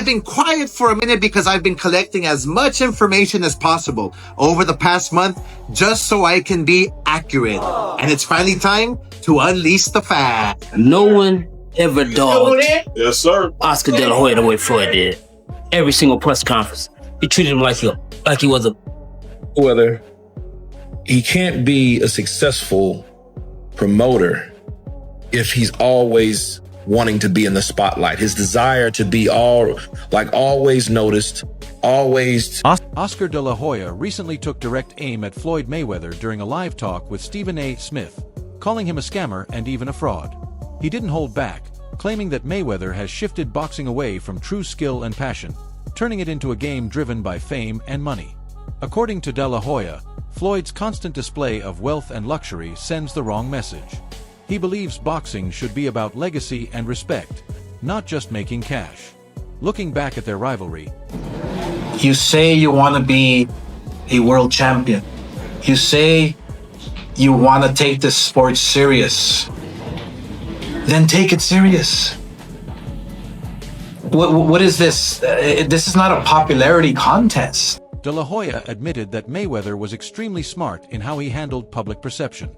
been quiet for a minute because I've been collecting as much information as possible over the past month just so I can be accurate. And it's finally time to unleash the facts. No one ever dogged Yes, sir. Oscar De La Hoya the way Floyd did. Every single press conference, he treated him like he was a... Whether he can't be a successful promoter if he's always wanting to be in the spotlight. His desire to be always noticed, always. Oscar De La Hoya recently took direct aim at Floyd Mayweather during a live talk with Stephen A. Smith, calling him a scammer and even a fraud. He didn't hold back, claiming that Mayweather has shifted boxing away from true skill and passion, turning it into a game driven by fame and money. According to De La Hoya, Floyd's constant display of wealth and luxury sends the wrong message. He believes boxing should be about legacy and respect, not just making cash. Looking back at their rivalry, you say you want to be a world champion. You say you want to take this sport serious. Then take it serious. What is this? This is not a popularity contest. De La Hoya admitted that Mayweather was extremely smart in how he handled public perception.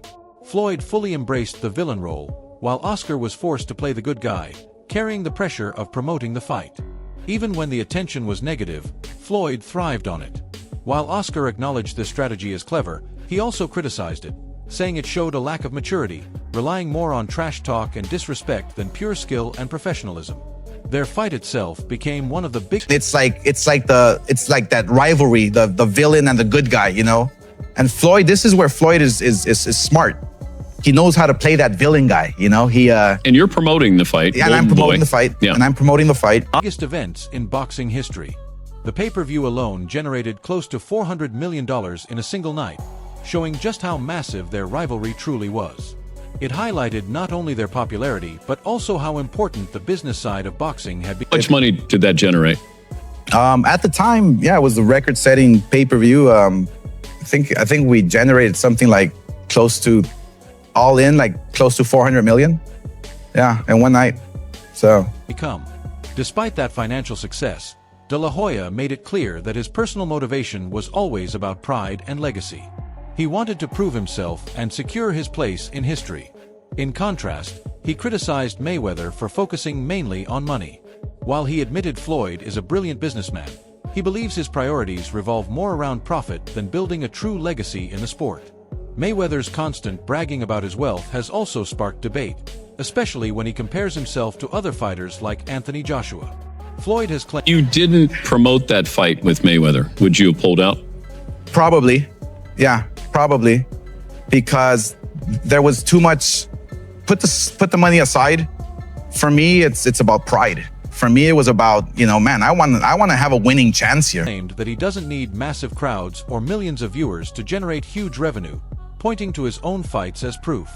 Floyd fully embraced the villain role, while Oscar was forced to play the good guy, carrying the pressure of promoting the fight. Even when the attention was negative, Floyd thrived on it. While Oscar acknowledged this strategy as clever, he also criticized it, saying it showed a lack of maturity, relying more on trash talk and disrespect than pure skill and professionalism. Their fight itself became one of the big... It's like that rivalry, the villain and the good guy, you know? And Floyd, this is where Floyd is smart. He knows how to play that villain guy, you know? And you're promoting the fight. Yeah, and I'm promoting the fight. Yeah. And I'm promoting the fight. Biggest events in boxing history. The pay-per-view alone generated close to $400 million in a single night, showing just how massive their rivalry truly was. It highlighted not only their popularity, but also how important the business side of boxing had become. How much money did that generate? At the time, yeah, it was the record-setting pay-per-view. I think we generated something like close to, all in, like close to 400 million. Yeah, in one night. So. Despite that financial success, De La Hoya made it clear that his personal motivation was always about pride and legacy. He wanted to prove himself and secure his place in history. In contrast, he criticized Mayweather for focusing mainly on money. While he admitted Floyd is a brilliant businessman, he believes his priorities revolve more around profit than building a true legacy in the sport. Mayweather's constant bragging about his wealth has also sparked debate, especially when he compares himself to other fighters like Anthony Joshua. Floyd has claimed... You didn't promote that fight with Mayweather. Would you have pulled out? Probably. Yeah, probably. Because there was too much... Put the money aside. For me, it's about pride. For me, it was about, you know, man, I want to have a winning chance here. Claimed that he doesn't need massive crowds or millions of viewers to generate huge revenue, pointing to his own fights as proof.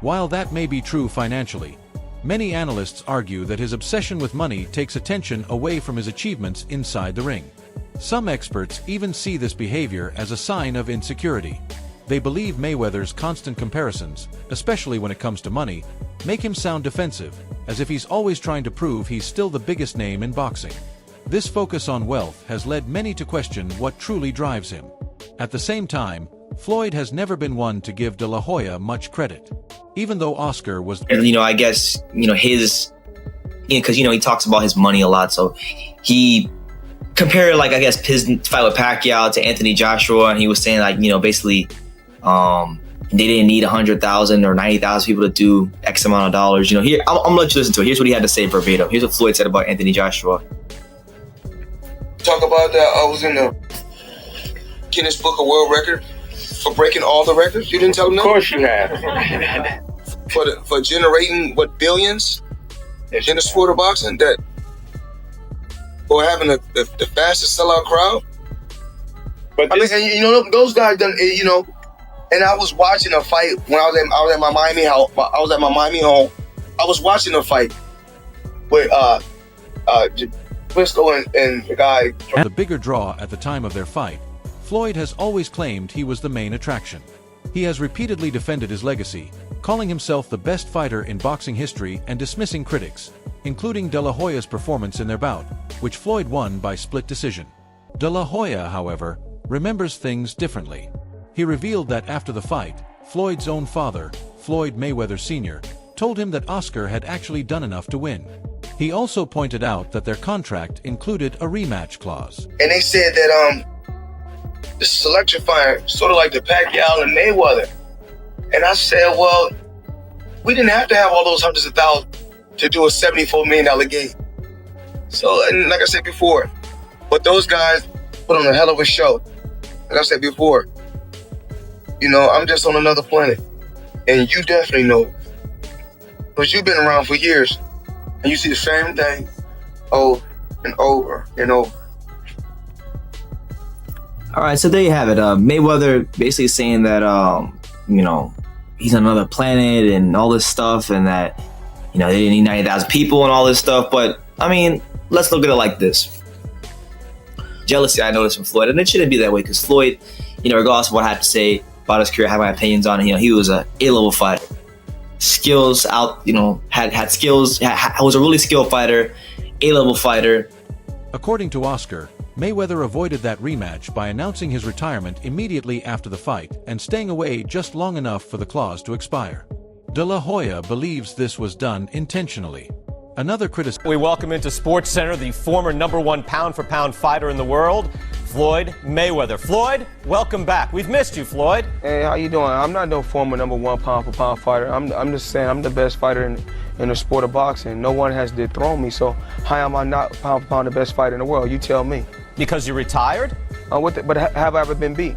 While that may be true financially, many analysts argue that his obsession with money takes attention away from his achievements inside the ring. Some experts even see this behavior as a sign of insecurity. They believe Mayweather's constant comparisons, especially when it comes to money, make him sound defensive, as if he's always trying to prove he's still the biggest name in boxing. This focus on wealth has led many to question what truly drives him. At the same time, Floyd has never been one to give De La Hoya much credit. Even though Oscar was... And, I guess, his... Because, he talks about his money a lot, so he compared, like, I guess, his fight with Pacquiao to Anthony Joshua, and he was saying, like, basically... they didn't need 100,000 or 90,000 people to do X amount of dollars. Here, I'm gonna let you listen to it. Here's what he had to say verbatim. Here's what Floyd said about Anthony Joshua. Talk about that. I was in the Guinness Book of World Record for breaking all the records. You didn't tell him that? Of course you have. for generating billions in the sport of boxing, that or having the fastest sellout crowd. But those guys done. And I was watching a fight when I was at my Miami house. I was at my Miami home. I was watching a fight with Briscoe and the guy. The bigger draw at the time of their fight, Floyd has always claimed he was the main attraction. He has repeatedly defended his legacy, calling himself the best fighter in boxing history and dismissing critics, including De La Hoya's performance in their bout, which Floyd won by split decision. De La Hoya, however, remembers things differently. He revealed that after the fight, Floyd's own father, Floyd Mayweather Jr., told him that Oscar had actually done enough to win. He also pointed out that their contract included a rematch clause. And they said that this is electrifying, sort of like the Pacquiao and Mayweather. And I said, well, we didn't have to have all those hundreds of thousands to do a $74 million game. So, and like I said before, but those guys put on a hell of a show. Like I said before, you know, I'm just on another planet. And you definitely know, because you've been around for years, and you see the same thing over and over and over. All right, so there you have it. Mayweather basically saying that, you know, he's on another planet and all this stuff, and that, you know, they didn't need 90,000 people and all this stuff. But, I mean, let's look at it like this. Jealousy, I noticed from Floyd, and it shouldn't be that way, because Floyd, you know, regardless of what I have to say about his career, I have my opinions on it. You know, he was a A-level fighter. Skills out, you know, had skills, was a really skilled fighter, A-level fighter. According to Oscar, Mayweather avoided that rematch by announcing his retirement immediately after the fight and staying away just long enough for the clause to expire. De La Hoya believes this was done intentionally. Another criticism. We welcome into SportsCenter the former #1 pound-for-pound fighter in the world, Floyd Mayweather. Floyd, welcome back. We've missed you, Floyd. Hey, how you doing? I'm not no former #1 pound-for-pound fighter. I'm just saying I'm the best fighter in the sport of boxing. No one has dethroned me, so how am I not pound-for-pound the best fighter in the world? You tell me. Because you retired? But have I ever been beat?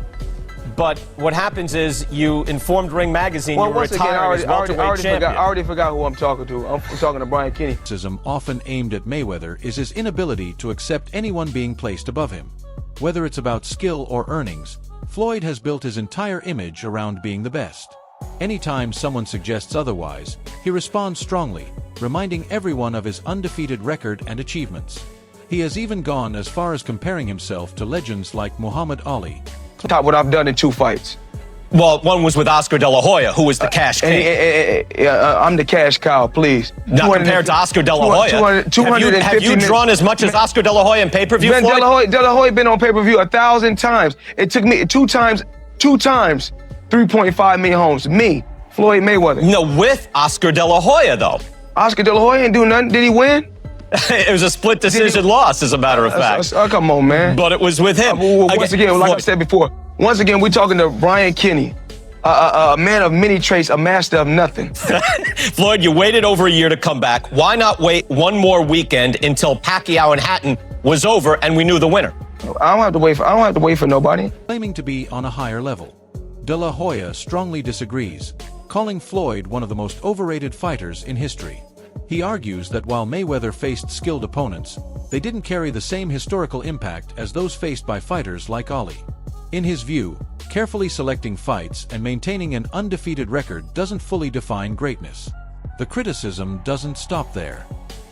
But what happens is you informed Ring Magazine you were retiring as welterweight champion. I already forgot who I'm talking to. I'm talking to Brian Kinney. Criticism often aimed at Mayweather is his inability to accept anyone being placed above him. Whether it's about skill or earnings, Floyd has built his entire image around being the best. Anytime someone suggests otherwise, he responds strongly, reminding everyone of his undefeated record and achievements. He has even gone as far as comparing himself to legends like Muhammad Ali. Top what I've done in 2 fights. Well, one was with Oscar De La Hoya, who was the cash king. I'm the cash cow, please. Not compared to Oscar De La Hoya. Have you drawn as much as Oscar De La Hoya in pay-per-view, Floyd? De La Hoya been on pay-per-view 1,000 times. It took me two times, 3.5 million homes. Me, Floyd Mayweather. No, with Oscar De La Hoya, though. Oscar De La Hoya didn't do nothing. Did he win? It was a split decision loss, as a matter of fact. Come on, man. But it was with him. Once again, like I said before, once again, we're talking to Brian Kinney, a man of many traits, a master of nothing. Floyd, you waited over a year to come back. Why not wait one more weekend until Pacquiao and Hatton was over and we knew the winner? I don't have to wait for nobody. Claiming to be on a higher level, De La Hoya strongly disagrees, calling Floyd one of the most overrated fighters in history. He argues that while Mayweather faced skilled opponents, they didn't carry the same historical impact as those faced by fighters like Ali. In his view, carefully selecting fights and maintaining an undefeated record doesn't fully define greatness. The criticism doesn't stop there.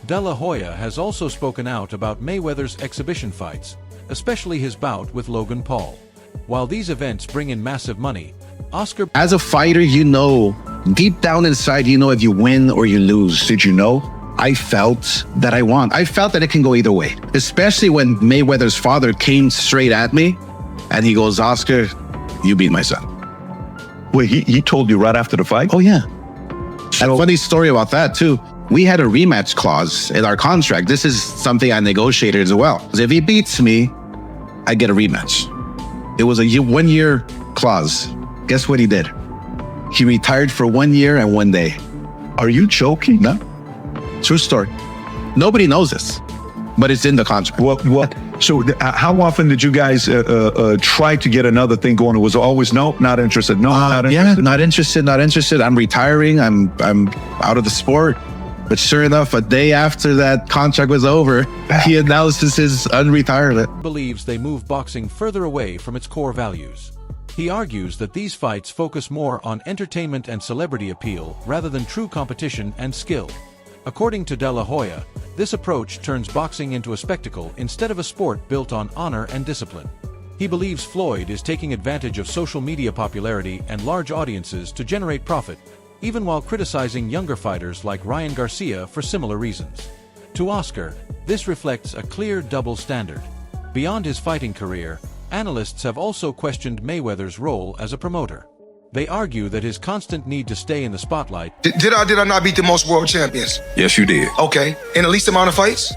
De La Hoya has also spoken out about Mayweather's exhibition fights, especially his bout with Logan Paul. While these events bring in massive money, Oscar... As a fighter, you know, deep down inside, you know if you win or you lose. Did you know? I felt that I won. I felt that it can go either way, especially when Mayweather's father came straight at me and he goes, Oscar, you beat my son. Wait, he told you right after the fight? Oh, yeah. So, a funny story about that, too. We had a rematch clause in our contract. This is something I negotiated as well. Because if he beats me, I get a rematch. It was a 1-year clause. Guess what he did? He retired for 1 year and 1 day. Are you joking? No. True story. Nobody knows this, but it's in the contract. What? So how often did you guys try to get another thing going? It was always no, not interested. No, not interested. Yeah, not interested. I'm retiring. I'm out of the sport. But sure enough, a day after that contract was over, he announces his unretirement. Believes they move boxing further away from its core values. He argues that these fights focus more on entertainment and celebrity appeal rather than true competition and skill. According to De La Hoya, this approach turns boxing into a spectacle instead of a sport built on honor and discipline. He believes Floyd is taking advantage of social media popularity and large audiences to generate profit, even while criticizing younger fighters like Ryan Garcia for similar reasons. To Oscar, this reflects a clear double standard. Beyond his fighting career, analysts have also questioned Mayweather's role as a promoter. They argue that his constant need to stay in the spotlight. Did I not beat the most world champions? Yes, you did. Okay. In the least amount of fights?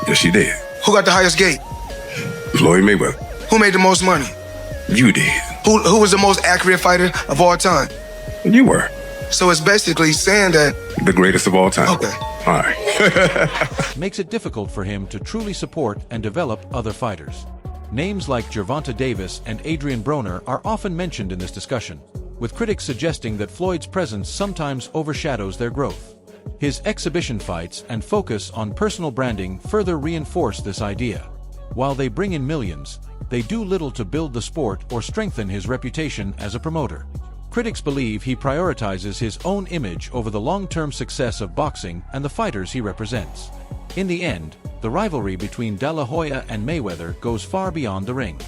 Yes, you did. Who got the highest gate? Floyd Mayweather. Who made the most money? You did. Who was the most accurate fighter of all time? You were. So it's basically saying that... The greatest of all time. Okay. All right. Makes it difficult for him to truly support and develop other fighters. Names like Gervonta Davis and Adrian Broner are often mentioned in this discussion, with critics suggesting that Floyd's presence sometimes overshadows their growth. His exhibition fights and focus on personal branding further reinforce this idea. While they bring in millions, they do little to build the sport or strengthen his reputation as a promoter. Critics believe he prioritizes his own image over the long-term success of boxing and the fighters he represents. In the end, the rivalry between De La Hoya and Mayweather goes far beyond the ring.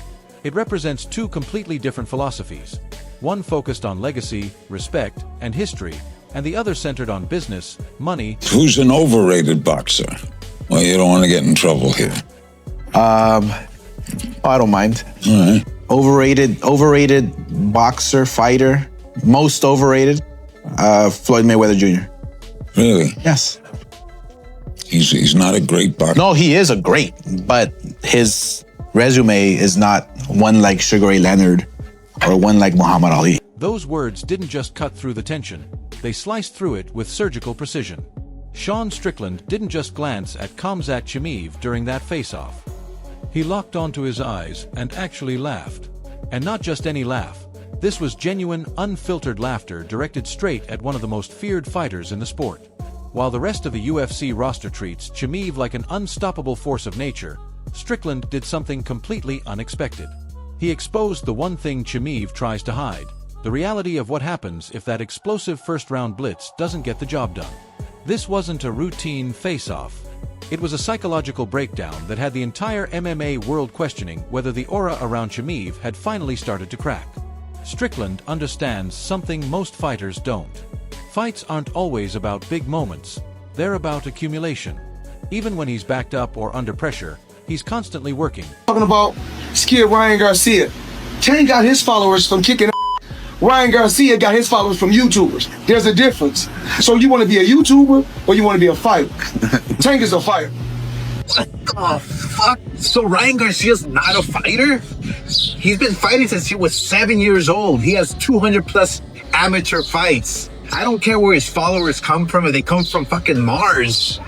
It represents two completely different philosophies, one focused on legacy, respect, and history, and the other centered on business, money. Who's an overrated boxer? Well, you don't want to get in trouble here. I don't mind. All right. Overrated boxer, fighter, most overrated, Floyd Mayweather Jr. Really? Yes. He's not a great boxer. No, he is a great, but his resume is not one like Sugar Ray Leonard or one like Muhammad Ali. Those words didn't just cut through the tension, they sliced through it with surgical precision. Sean Strickland didn't just glance at Khamzat Chimaev during that face-off. He locked onto his eyes and actually laughed. And not just any laugh. This was genuine, unfiltered laughter directed straight at one of the most feared fighters in the sport. While the rest of the UFC roster treats Chimaev like an unstoppable force of nature, Strickland did something completely unexpected. He exposed the one thing Chimaev tries to hide, the reality of what happens if that explosive first-round blitz doesn't get the job done. This wasn't a routine face-off. It was a psychological breakdown that had the entire MMA world questioning whether the aura around Chimaev had finally started to crack. Strickland understands something most fighters don't. Fights aren't always about big moments, they're about accumulation. Even when he's backed up or under pressure, he's constantly working. Talking about skid Ryan Garcia. Tank got his followers from kicking. Ryan Garcia got his followers from YouTubers. There's a difference. So you want to be a YouTuber or you want to be a fighter? Tank is a fighter. What the fuck? So Ryan Garcia's not a fighter? He's been fighting since he was 7 years old. He has 200 plus amateur fights. I don't care where his followers come from, if they come from fucking Mars.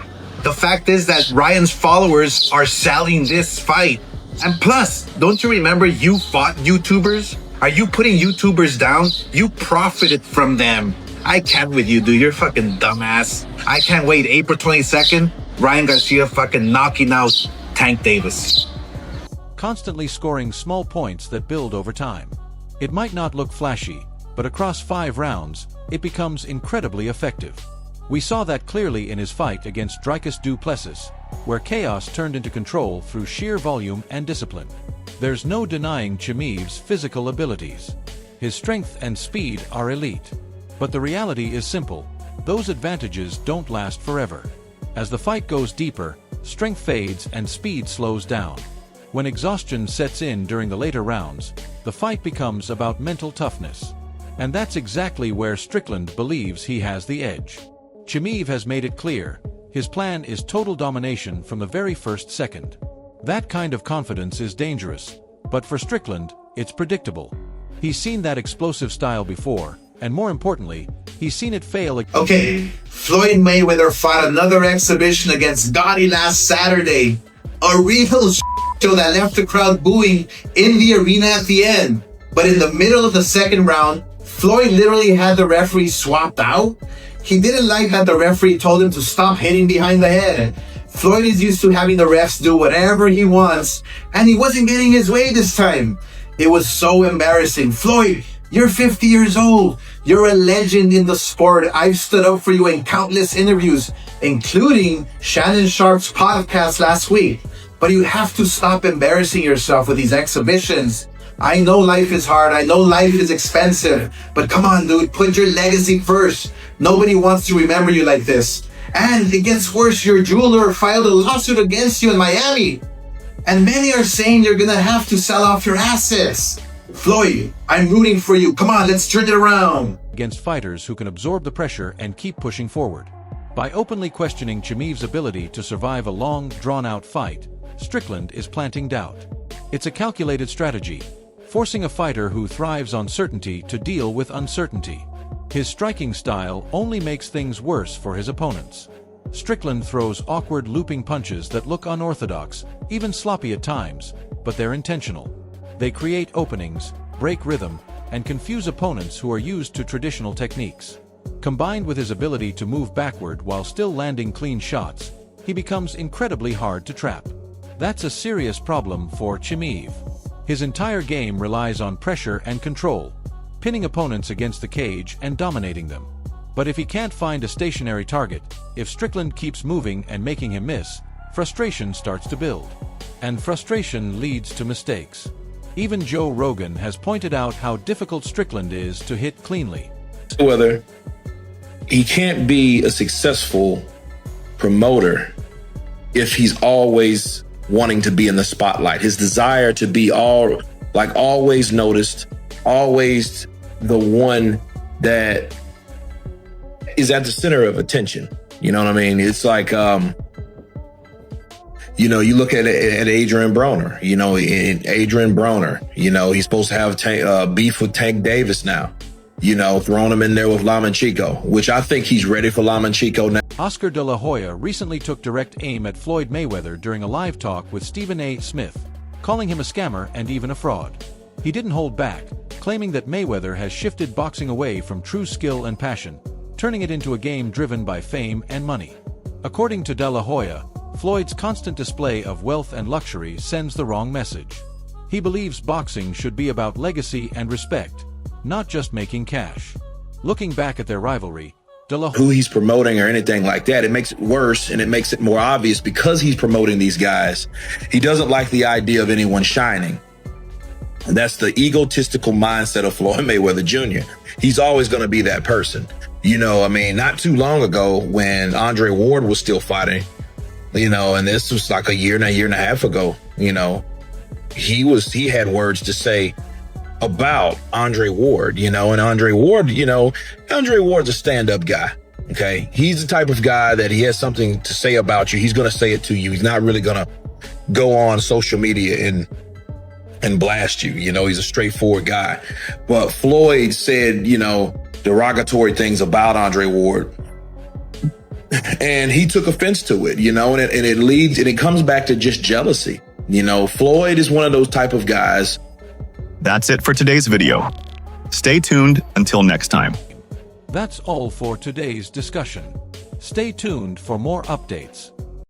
The fact is that Ryan's followers are selling this fight. And plus, don't you remember you fought YouTubers? Are you putting YouTubers down? You profited from them. I can't with you, dude. You're fucking dumbass. I can't wait. April 22nd, Ryan Garcia fucking knocking out Tank Davis. Constantly scoring small points that build over time. It might not look flashy, but across 5 rounds, it becomes incredibly effective. We saw that clearly in his fight against Dricus du Plessis, where chaos turned into control through sheer volume and discipline. There's no denying Chimaev's physical abilities. His strength and speed are elite. But the reality is simple. Those advantages don't last forever. As the fight goes deeper, strength fades and speed slows down. When exhaustion sets in during the later rounds, the fight becomes about mental toughness. And that's exactly where Strickland believes he has the edge. Chimaev has made it clear, his plan is total domination from the very first second. That kind of confidence is dangerous, but for Strickland, it's predictable. He's seen that explosive style before, and more importantly, he's seen it fail. Okay, Floyd Mayweather fought another exhibition against Gotti last Saturday. A real show that left the crowd booing in the arena at the end. But in the middle of the second round, Floyd literally had the referee swapped out. He didn't like that the referee told him to stop hitting behind the head. Floyd is used to having the refs do whatever he wants, and he wasn't getting his way this time. It was so embarrassing. Floyd, you're 50 years old. You're a legend in the sport. I've stood up for you in countless interviews, including Shannon Sharp's podcast last week. But you have to stop embarrassing yourself with these exhibitions. I know life is hard. I know life is expensive. But come on, dude, put your legacy first. Nobody wants to remember you like this. And it gets worse, your jeweler filed a lawsuit against you in Miami. And many are saying you're gonna have to sell off your assets. Floyd, I'm rooting for you. Come on, let's turn it around. Against fighters who can absorb the pressure and keep pushing forward. By openly questioning Chimaev's ability to survive a long, drawn-out fight, Strickland is planting doubt. It's a calculated strategy, forcing a fighter who thrives on certainty to deal with uncertainty. His striking style only makes things worse for his opponents. Strickland throws awkward looping punches that look unorthodox, even sloppy at times, but they're intentional. They create openings, break rhythm, and confuse opponents who are used to traditional techniques. Combined with his ability to move backward while still landing clean shots, he becomes incredibly hard to trap. That's a serious problem for Chimaev. His entire game relies on pressure and control, pinning opponents against the cage and dominating them. But if he can't find a stationary target, if Strickland keeps moving and making him miss, frustration starts to build. And frustration leads to mistakes. Even Joe Rogan has pointed out how difficult Strickland is to hit cleanly. Whether he can't be a successful promoter if he's always wanting to be in the spotlight. His desire to be always noticed, always the one that is at the center of attention. You know what I mean? It's like, you look at Adrian Broner, Adrian Broner, he's supposed to have beef with Tank Davis now, throwing him in there with Lomachenko, which I think he's ready for Lomachenko now. Oscar De La Hoya recently took direct aim at Floyd Mayweather during a live talk with Stephen A. Smith, calling him a scammer and even a fraud. He didn't hold back, claiming that Mayweather has shifted boxing away from true skill and passion, turning it into a game driven by fame and money. According to De La Hoya, Floyd's constant display of wealth and luxury sends the wrong message. He believes boxing should be about legacy and respect, not just making cash. Looking back at their rivalry, who he's promoting or anything like that, it makes it worse and it makes it more obvious because he's promoting these guys. He doesn't like the idea of anyone shining. And that's the egotistical mindset of Floyd Mayweather Jr. He's always going to be that person. Not too long ago when Andre Ward was still fighting, and this was like a year and a half ago, he had words to say about Andre Ward, and Andre Ward's a stand-up guy. Okay. He's the type of guy that he has something to say about you. He's going to say it to you. He's not really going to go on social media and blast you. He's a straightforward guy. But Floyd said, derogatory things about Andre Ward. And he took offense to it, and it comes back to just jealousy. Floyd is one of those type of guys. That's it for today's video. Stay tuned until next time. That's all for today's discussion. Stay tuned for more updates.